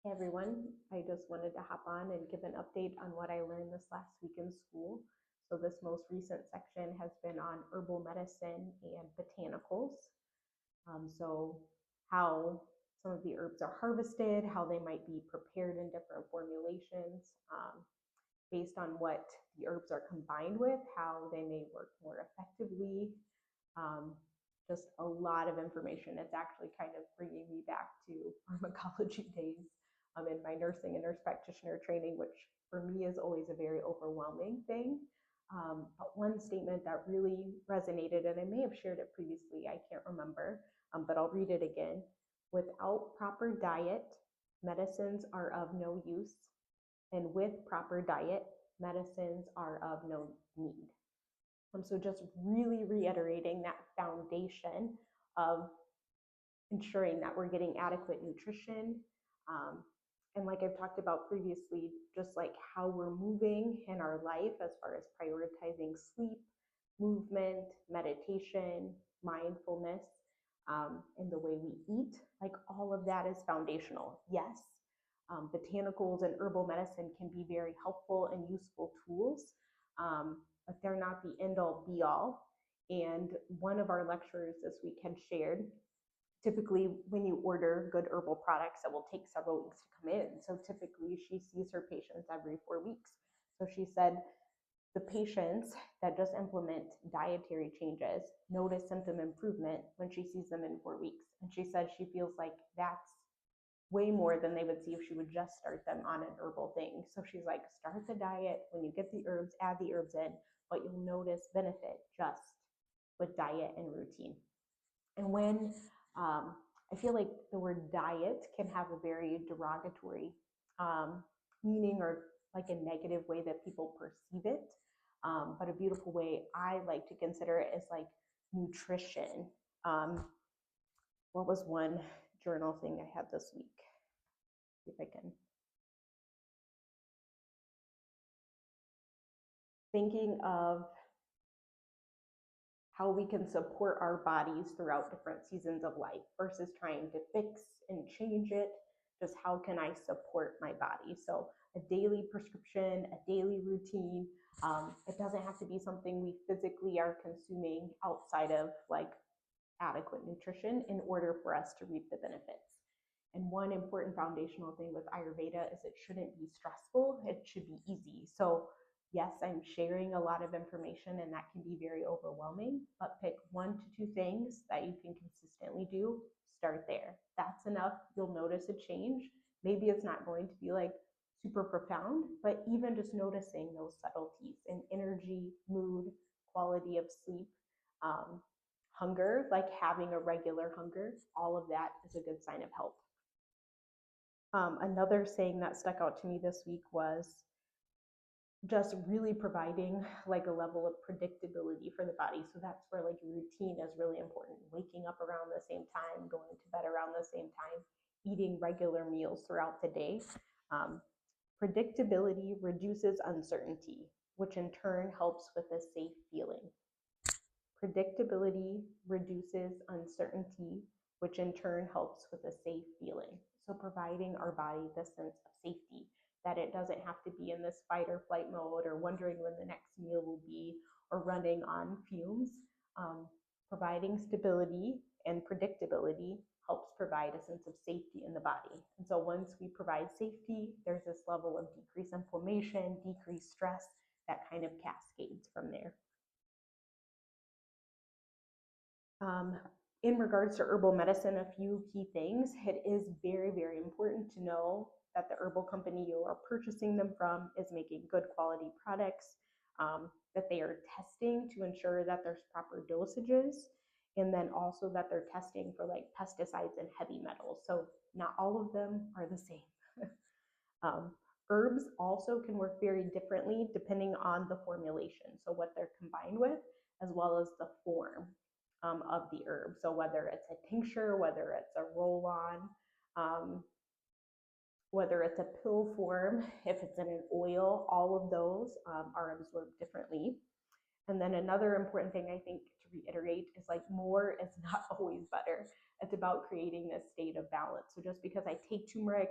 Hey everyone, I just wanted to hop on and give an update on what I learned this last week in school. So, this most recent section has been on herbal medicine and botanicals. So, how some of the herbs are harvested, how they might be prepared in different formulations, based on what the herbs are combined with, how they may work more effectively. Um, just a lot of information. It's actually kind of bringing me back to pharmacology days in my nursing and nurse practitioner training, which for me is always a very overwhelming thing. But one statement that really resonated, and I may have shared it previously, I can't remember, but I'll read it again. Without proper diet, medicines are of no use, and with proper diet, medicines are of no need. So just really reiterating that foundation of ensuring that we're getting adequate nutrition. Um, and like I've talked about previously, just like how we're moving in our life as far as prioritizing sleep, movement, meditation, mindfulness, and the way we eat, like all of that is foundational. Yes, botanicals and herbal medicine can be very helpful and useful tools, but they're not the end all be all. And one of our lecturers this week had shared, typically when you order good herbal products, it will take several weeks to come in. So typically she sees her patients every 4 weeks. So she said the patients that just implement dietary changes notice symptom improvement when she sees them in 4 weeks. And she says she feels like that's way more than they would see if she would just start them on an herbal thing. So she's like, start the diet. When you get the herbs, add the herbs in, but you'll notice benefit just with diet and routine. And when I feel like the word diet can have a very derogatory meaning, or like a negative way that people perceive it. But a beautiful way I like to consider it is like nutrition. Um, what was one journal thing I had this week? See if I can. Thinking of how we can support our bodies throughout different seasons of life versus trying to fix and change it. Just how can I support my body? So, a daily prescription, a daily routine. It doesn't have to be something we physically are consuming outside of like adequate nutrition in order for us to reap the benefits. And one important foundational thing with Ayurveda is it shouldn't be stressful, it should be easy. So, yes, I'm sharing a lot of information and that can be very overwhelming, but pick 1 to 2 things that you can consistently do. Start there. That's enough. You'll notice a change. Maybe it's not going to be like super profound, but even just noticing those subtleties in energy, mood, quality of sleep, um, hunger, like having a regular hunger, all of that is a good sign of health. Another saying that stuck out to me this week was just really providing like a level of predictability for the body. So that's where like routine is really important. Waking up around the same time, going to bed around the same time, eating regular meals throughout the day. Um, Predictability reduces uncertainty, which in turn helps with a safe feeling. Predictability reduces uncertainty, which in turn helps with a safe feeling. So, providing our body this sense of safety, that it doesn't have to be in this fight or flight mode or wondering when the next meal will be or running on fumes. Um, Providing stability and predictability helps provide a sense of safety in the body. And so, once we provide safety, there's this level of decreased inflammation, decreased stress that kind of cascades from there. Um, in regards to herbal medicine, a few key things. It is very, very important to know that the herbal company you are purchasing them from is making good quality products, that they are testing to ensure that there's proper dosages, and then also that they're testing for like pesticides and heavy metals. So, not all of them are the same. um, Herbs also can work very differently depending on the formulation, so what they're combined with, as well as the form of the herb. So whether it's a tincture, whether it's a roll-on, um, whether it's a pill form, if it's in an oil, all of those are absorbed differently. And then another important thing I think to reiterate is like more is not always better. It's about creating this state of balance. So just because I take turmeric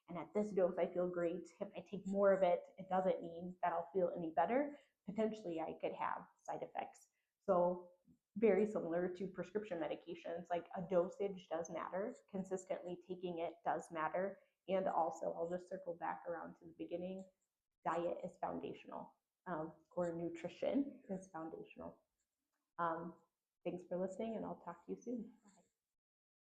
and at this dose I feel great. If I take more of it, it doesn't mean that I'll feel any better. Potentially I could have side effects. So very similar to prescription medications, like a dosage does matter. Consistently taking it does matter. And also, I'll just circle back around to the beginning, diet is foundational, or nutrition is foundational. Thanks for listening, and I'll talk to you soon.